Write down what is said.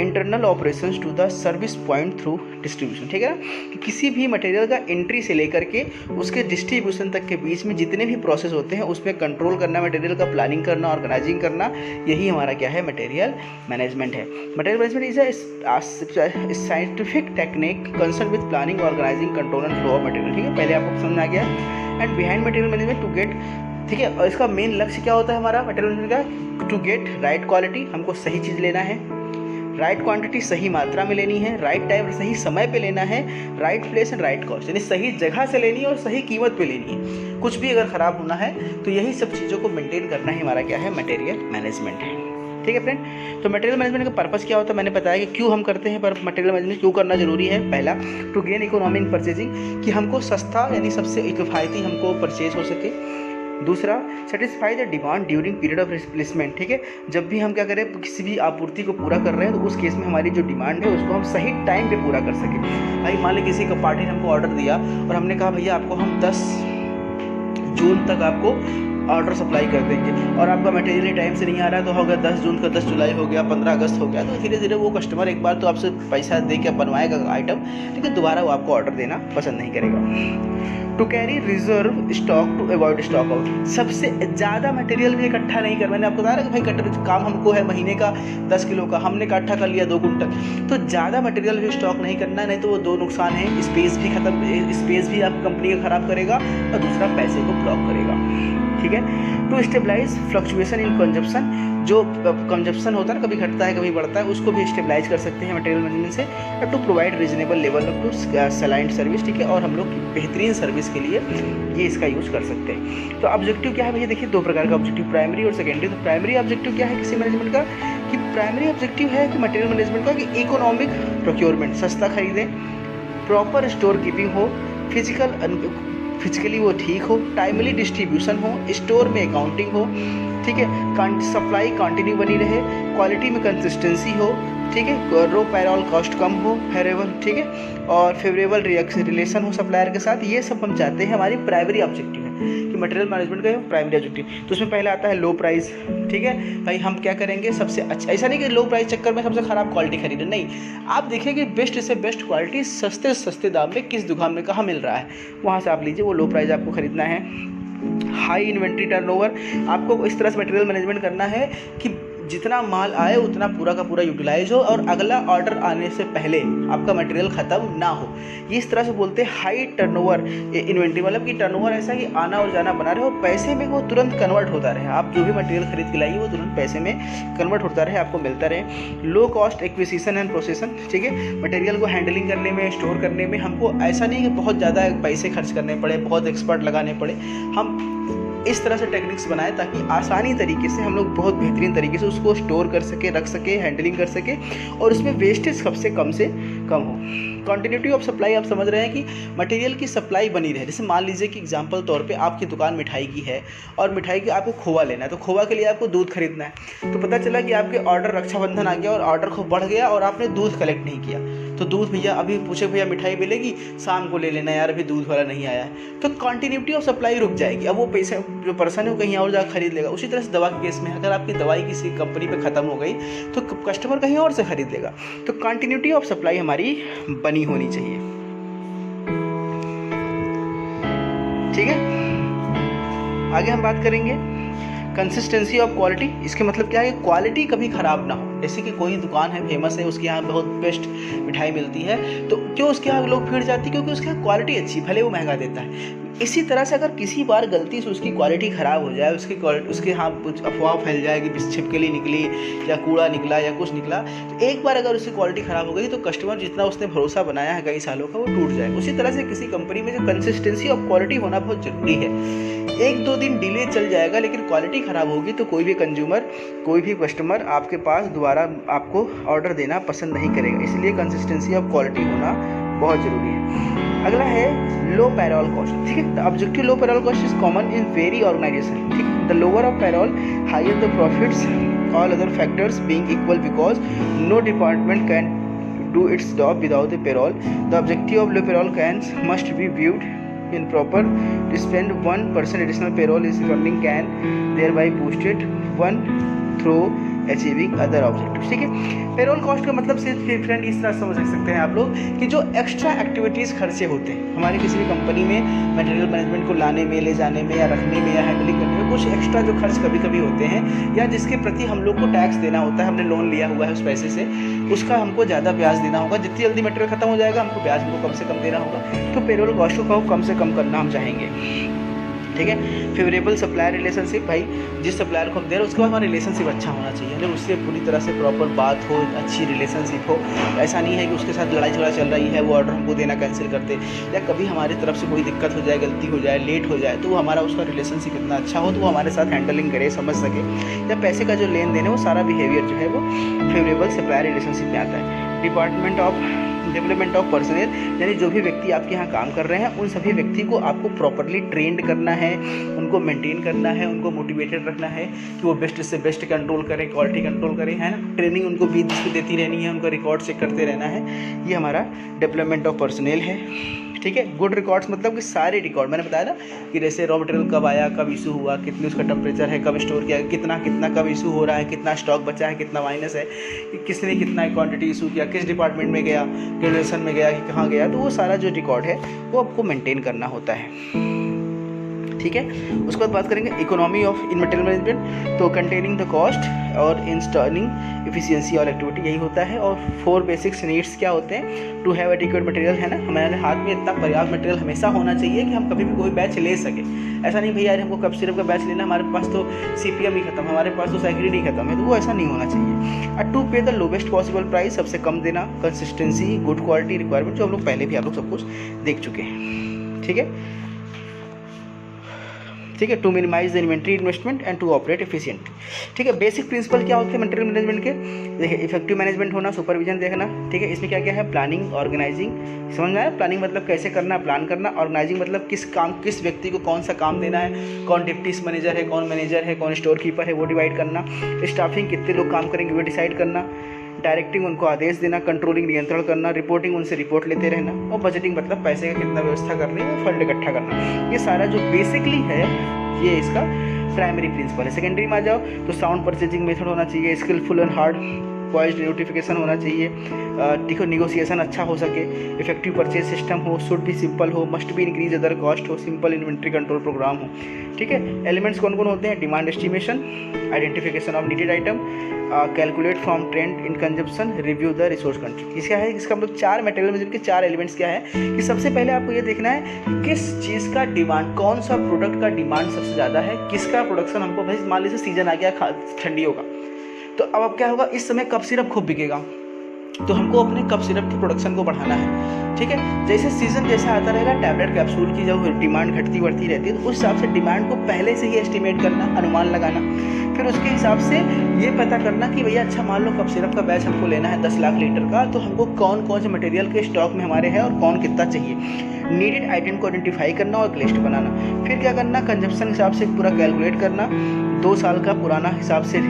Internal operations to the service point through distribution, ठीक है ना, कि किसी भी मटेरियल का एंट्री से लेकर के उसके डिस्ट्रीब्यूशन तक के बीच में जितने भी प्रोसेस होते हैं उसमें कंट्रोल करना, मटेरियल का प्लानिंग करना, ऑर्गेनाइजिंग करना, यही हमारा क्या है, मटेरियल मैनेजमेंट है। Material management is a scientific technique concern with planning, organising, control and flow of material, ठीक है, पहले आपको समझ आ गया। And behind material management to get, ठीक है, और इसका मेन लक्ष्य क्या होता है हमारा मटेरियल मैनेजमेंट का, टू गेट राइट क्वालिटी, हमको सही चीज़ लेना है, राइट क्वांटिटी सही मात्रा में लेनी है, राइट टाइम सही समय पे लेना है, right place and right cost, यानी सही जगह से लेनी है और सही कीमत पे लेनी है। कुछ भी अगर ख़राब होना है तो यही सब चीज़ों को मेंटेन करना ही हमारा क्या है, मटेरियल मैनेजमेंट है, ठीक है फ्रेंड। तो मटेरियल मैनेजमेंट का पर्पस क्या होता है, मैंने बताया कि क्यों हम करते हैं, पर मटेरियल मैनेजमेंट क्यों करना जरूरी है। पहला, to gain economy in purchasing, कि हमको सस्ता यानी सबसे किफ़ायती हमको परचेज हो सके। दूसरा, satisfy the demand during period of replacement, ठीक है, जब भी हम क्या करें किसी भी आपूर्ति को पूरा कर रहे हैं तो उस केस में हमारी जो डिमांड है उसको हम सही टाइम पे पूरा कर सकें। भाई मान लीजिए किसी का पार्टी ने हमको ऑर्डर दिया और हमने कहा भैया आपको हम 10 जून तक आपको ऑर्डर सप्लाई कर देंगे, और आपका मटेरियल टाइम से नहीं आ रहा है, तो हो गया 10 जून का 10 जुलाई हो गया, 15 अगस्त हो गया, तो धीरे धीरे वो कस्टमर एक बार तो आपसे पैसा दे के बनवाएगा आइटम, लेकिन दोबारा वो आपको ऑर्डर देना पसंद नहीं करेगा। To carry reserve stock to avoid stock out, सबसे ज़्यादा मटेरियल भी इकट्ठा नहीं कर, मैंने आपको बताया कि भाई काम हमको है महीने का 10 किलो का, हमने इकट्ठा कर लिया 2 कुंटल, तो ज़्यादा मटेरियल भी स्टॉक नहीं करना, नहीं तो वो दो नुकसान है, स्पेस भी खत्म, स्पेस भी आप कंपनी का ख़राब करेगा और दूसरा पैसे को ब्लॉक करेगा, ठीक है। To stabilize fluctuation in consumption, जो कंजप्शन होता है ना, कभी घटता है कभी बढ़ता है, उसको भी स्टेबलाइज कर सकते हैं मटेरियल मैनेजमेंट से। और to provide reasonable level of to salient service, ठीक है, और हम लोग की बेहतरीन सर्विस के लिए ये इसका यूज़ कर सकते हैं। तो ऑब्जेक्टिव क्या है भैया, देखिए 2 प्रकार का ऑब्जेक्टिव, प्राइमरी और सेकेंडरी। तो प्राइमरी ऑब्जेक्टिव क्या है किसी मैनेजमेंट का, कि प्राइमरी ऑब्जेक्टिव है कि मटेरियल मैनेजमेंट का कि इकोनॉमिक प्रोक्योरमेंट, सस्ता खरीदें, प्रॉपर स्टोर कीपिंग हो, फिजिकली वो ठीक हो, टाइमली डिस्ट्रीब्यूशन हो, स्टोर में अकाउंटिंग हो, ठीक है, सप्लाई कंटिन्यू बनी रहे, क्वालिटी में कंसिस्टेंसी हो, ठीक है, रो पैरोल कॉस्ट कम हो, फेवरेबल, ठीक है, और फेवरेबल रिलेशन हो सप्लायर के साथ, ये सब हम चाहते हैं, हमारी प्राइमरी ऑब्जेक्टिव है कि मटेरियल मैनेजमेंट का प्राइमरी ऑब्जेक्टिव। तो उसमें पहला आता है लो प्राइस, ठीक है, भाई हम क्या करेंगे सबसे अच्छा, ऐसा नहीं कि लो प्राइस चक्कर में सबसे ख़राब क्वालिटी खरीदें, नहीं, आप देखिए कि बेस्ट से बेस्ट क्वालिटी सस्ते से सस्ते दाम में किस दुकान में कहाँ मिल रहा है, वहाँ से आप लीजिए, वो लो प्राइस आपको खरीदना है। हाई इन्वेंट्री टर्नओवर, आपको इस तरह से मटेरियल मैनेजमेंट करना है कि जितना माल आए उतना पूरा का पूरा यूटिलाइज हो और अगला ऑर्डर आने से पहले आपका मटेरियल ख़त्म ना हो, ये इस तरह से बोलते हैं हाई टर्नओवर इन्वेंट्री, मतलब कि टर्नओवर ऐसा कि आना और जाना बना रहे और पैसे में वो तुरंत कन्वर्ट होता रहे, आप जो भी मटेरियल खरीद के लाइए वो तुरंत पैसे में कन्वर्ट होता रहे, आपको मिलता रहे। लो कॉस्ट एक्विजिशन एंड प्रोसेसन, ठीक है, मटेरियल को हैंडलिंग करने में, स्टोर करने में हमको ऐसा नहीं कि बहुत ज़्यादा पैसे खर्च करने पड़े, बहुत एक्सपर्ट लगाने पड़े, हम इस तरह से टेक्निक्स बनाएं ताकि आसानी तरीके से हम लोग बहुत बेहतरीन तरीके से उसको स्टोर कर सके, रख सके, हैंडलिंग कर सके और उसमें वेस्टेज सबसे कम हो। कंटिन्यूटी ऑफ सप्लाई, आप समझ रहे हैं कि मटेरियल की सप्लाई बनी रहे। जैसे मान लीजिए कि एग्जांपल तौर पे आपकी दुकान मिठाई की है और मिठाई की आपको खोवा लेना है, तो खोवा के लिए आपको दूध खरीदना है, तो पता चला कि आपके ऑर्डर रक्षाबंधन आ गया और ऑर्डर खूब बढ़ गया और आपने दूध कलेक्ट नहीं किया, तो दूध भैया अभी पूछे भैया मिठाई मिलेगी, शाम को ले लेना यार, अभी दूध वाला नहीं आया है, तो कंटिन्यूटी ऑफ सप्लाई रुक जाएगी। अब वो पैसे जो पर्सन है वो कहीं और जाकर खरीद लेगा। उसी तरह से दवा के केस में अगर आपकी दवाई किसी कंपनी पे ख़त्म हो गई तो कस्टमर कहीं और से खरीद लेगा। तो कंटिन्यूटी ऑफ सप्लाई हमारी बनी होनी चाहिए, ठीक है। आगे हम बात करेंगे कंसिस्टेंसी ऑफ क्वालिटी। इसके मतलब क्या है कि क्वालिटी कभी ख़राब ना हो। जैसे कि कोई दुकान है फेमस है, उसके यहाँ बहुत बेस्ट मिठाई मिलती है, तो क्यों उसके यहाँ लोग भीड़ जाती है? क्योंकि उसके यहाँ क्वालिटी अच्छी, भले वो महंगा देता है। इसी तरह से अगर किसी बार गलती से उसकी क्वालिटी ख़राब हो जाए, उसके यहाँ कुछ अफवाह फैल जाए कि छिपकली निकली या कूड़ा निकला या कुछ निकला, तो एक बार अगर उसकी क्वालिटी ख़राब हो गई तो कस्टमर जितना उसने भरोसा बनाया है कई सालों का वो टूट जाएगा। उसी तरह से किसी कंपनी में जो कंसिस्टेंसी ऑफ क्वालिटी होना बहुत ज़रूरी है। 1-2 दिन डिले चल जाएगा, लेकिन क्वालिटी ख़राब होगी तो कोई भी कंज्यूमर, कोई भी कस्टमर आपके पास दोबारा आपको ऑर्डर देना पसंद नहीं करेगा। इसलिए कंसिस्टेंसी ऑफ क्वालिटी होना बहुत ज़रूरी है। अगला है लो पैरोल कॉस्ट, ठीक है। The objective low payroll cost is common in very organisation, ठीक। The lower of payroll higher the profits, all other factors being equal, because no department can do its job without the payroll. The objective of low payroll must be viewed in proper to spend 1% additional payroll is funding can thereby boost it. One through achieving other objectives. ठीक है, payroll cost का मतलब सिर्फ friend इस तरह समझ सकते हैं आप लोग कि जो एक्स्ट्रा एक्टिविटीज़ खर्चे होते हैं हमारी किसी भी कंपनी में मटेरियल मैनेजमेंट को लाने में, ले जाने में या रखने में या हैंडलिंग करने में, कुछ एक्स्ट्रा जो खर्च कभी कभी होते हैं या जिसके प्रति हम लोग को टैक्स देना होता है, हमने लोन लिया हुआ है उस पैसे से, उसका हमको ज़्यादा ब्याज देना होगा। जितनी जल्दी मटेरियल खत्म हो जाएगा हमको ब्याज हमको कम से कम देना होगा, तो पेरोल कॉस्ट को कम से कम करना हम चाहेंगे। ठीक है, फेवरेबल सप्लायर रिलेशनशिप, भाई जिस सप्लायर को हम दे रहे हैं उसके बाद हमारा रिलेशनशिप अच्छा होना चाहिए, मतलब उससे पूरी तरह से प्रॉपर बात हो, अच्छी रिलेशनशिप हो। ऐसा नहीं है कि उसके साथ लड़ाई झगड़ा चल रही है, वो ऑर्डर हमको देना कैंसिल करते, या कभी हमारी तरफ से कोई दिक्कत हो जाए, गलती हो जाए, लेट हो जाए, तो वो हमारा उसका रिलेशनशिप इतना अच्छा हो तो वो हमारे साथ हैंडलिंग करे, समझ सके, या पैसे का जो लेन देन है वो सारा बिहेवियर जो है वो फेवरेबल सप्लायर रिलेशनशिप में आता है। Department of development of personal, यानी जो भी व्यक्ति आपके यहाँ काम कर रहे हैं उन सभी व्यक्ति को आपको प्रॉपरली ट्रेंड करना है, उनको मेंटेन करना है, उनको मोटिवेटेड रखना है कि वो बेस्ट से बेस्ट कंट्रोल करें, क्वालिटी कंट्रोल करें, है ना। ट्रेनिंग उनको बीच में देती रहनी है, उनका रिकॉर्ड चेक करते रहना है, ये हमारा डेवलपमेंट ऑफ पर्सनल है। ठीक है, गुड रिकॉर्ड्स मतलब कि सारे रिकॉर्ड मैंने बताया ना कि जैसे रॉ मटेरियल कब आया, कब इशू हुआ, कितनी उसका टेम्परेचर है, कब स्टोर किया, कितना कितना कब इशू हो रहा है, कितना स्टॉक बचा है, कितना माइनस है, किसने कितना क्वांटिटी इशू किया, किस डिपार्टमेंट में गया, ग्रेजुएशन में गया कि कहाँ गया, तो वो सारा जो रिकॉर्ड है वो आपको मेंटेन करना होता है। ठीक है, उसके बाद बात करेंगे economy of in material management, तो कंटेनिंग द कॉस्ट और इंस्टॉलिंग इफिशियंसी और एक्टिविटी, यही होता है। और 4 बेसिक्स नीड्स क्या होते हैं, टू हैव एडिक्वेट मटेरियल, है ना, हमारे हाथ में इतना पर्याप्त मटेरियल हमेशा होना चाहिए कि हम कभी भी कोई बैच ले सके। ऐसा नहीं भैया यार हमको कप सिरप का बैच लेना, हमारे पास तो CPM ही खत्म, हमारे पास तो सैकरीड ही खत्म है, तो वो ऐसा नहीं होना चाहिए। टू पे द लोवेस्ट पॉसिबल प्राइस, सबसे कम देना, कंसिस्टेंसी, गुड क्वालिटी रिक्वायरमेंट, जो हम लोग पहले भी आप लोग सब कुछ देख चुके हैं। ठीक है, ठीक है, to minimize the inventory investment and to operate efficient. ठीक है, बेसिक प्रिंसिपल क्या होते हैं मटेरियल मैनेजमेंट के, देखिए इफेक्टिव मैनेजमेंट होना, सुपरविजन देखना। ठीक है, इसमें क्या क्या है, प्लानिंग, ऑर्गेनाइजिंग, समझ में आया, प्लानिंग मतलब कैसे करना है, प्लान करना, ऑर्गेनाइजिंग मतलब किस व्यक्ति को कौन सा काम देना है, कौन डिप्टी मैनेजर है, कौन मैनेजर है, कौन स्टोर कीपर है, वो डिवाइड करना, स्टाफिंग कितने लोग काम करेंगे वो डिसाइड करना, डायरेक्टिंग उनको आदेश देना, कंट्रोलिंग नियंत्रण करना, रिपोर्टिंग उनसे रिपोर्ट लेते रहना, और बजटिंग मतलब पैसे का कितना व्यवस्था करनी है, फंड इकट्ठा करना। ये सारा जो बेसिकली है ये इसका प्राइमरी प्रिंसिपल है। सेकेंडरी में आ जाओ तो साउंड परचेजिंग मेथड होना चाहिए, skillful and hard poised notification होना चाहिए, देखो निगोसिएशन अच्छा हो सके, इफेक्टिव परचेज सिस्टम हो, शुड भी सिंपल हो, मस्ट भी इंक्रीज अदर कॉस्ट हो, सिंपल इन्वेंट्री कंट्रोल प्रोग्राम हो। ठीक है, एलिमेंट्स कौन कौन होते हैं, demand estimation, identification of needed item, calculate from trend in consumption, review the resource control. इसका है, इसका मतलब 4 मटेरियल मैनेजमेंट के 4 एलिमेंट्स क्या है कि सबसे पहले आपको ये देखना है किस चीज़ का डिमांड, कौन सा प्रोडक्ट का डिमांड सबसे ज़्यादा है, किसका प्रोडक्शन हमको, भाई मान लीजिए सीजन आ गया ठंडियों का, तो अब क्या होगा, इस समय कप सिरप खूब बिकेगा, तो हमको अपने कप सिरप की प्रोडक्शन को बढ़ाना है। ठीक है, जैसे सीजन जैसा आता रहेगा, टैबलेट कैप्सूल की जब डिमांड घटती बढ़ती रहती है, तो उस हिसाब से डिमांड को पहले से ही एस्टिमेट करना, अनुमान लगाना, फिर उसके हिसाब से ये पता करना कि भैया अच्छा मान लो कप सिरप का बैच हमको लेना है 10 लाख लीटर का, तो हमको कौन कौन से मटेरियल के स्टॉक में हमारे हैं और कौन कितना चाहिए, नीडेड आइटम को आइडेंटिफाई करना और एक लिस्ट बनाना, फिर क्या करना, कंजप्शन हिसाब से पूरा कैलकुलेट करना, 2 साल का पुराना हिसाब से